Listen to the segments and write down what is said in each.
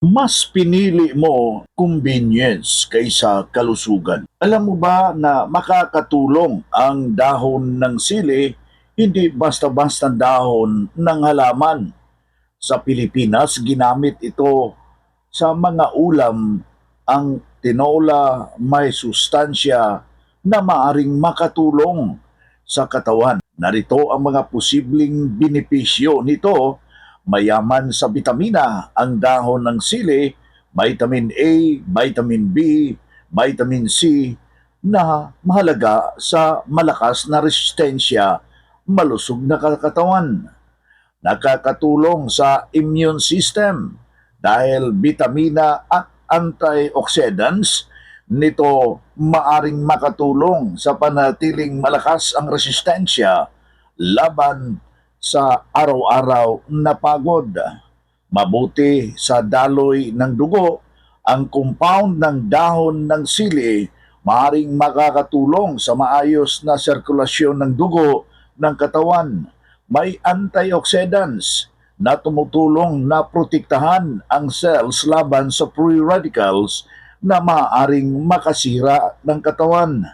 mas pinili mo convenience kaysa kalusugan. Alam mo ba na makakatulong ang dahon ng sili, hindi basta-basta dahon ng halaman. Sa Pilipinas, ginamit ito sa mga ulam. Ang tinola may sustansya na maaring makatulong sa katawan. Narito ang mga posibleng benepisyo nito. Mayaman sa bitamina ang dahon ng sili, vitamin A, vitamin B, vitamin C na mahalaga sa malakas na resistensya, malusog na katawan. Nakakatulong sa immune system dahil bitamina at antioxidants nito maaring makatulong sa panatiling malakas ang resistensya laban sa araw-araw na pagod. Mabuti sa daloy ng dugo, ang compound ng dahon ng sili maaring makakatulong sa maayos na sirkulasyon ng dugo ng katawan. May antioxidants na tumutulong na protektahan ang cells laban sa free radicals na maaaring makasira ng katawan.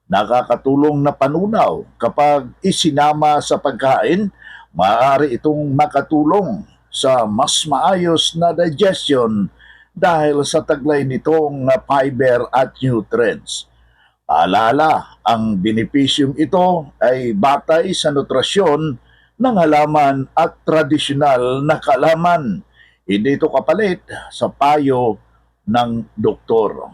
Nakakatulong na panunaw kapag isinama sa pagkain, maaari itong makatulong sa mas maayos na digestion dahil sa taglay nitong fiber at nutrients. Paalala, ang benepisyong ito ay batay sa nutrasyon ng halaman at tradisyonal na kaalaman. Hindi ito kapalit sa payo ng doktor.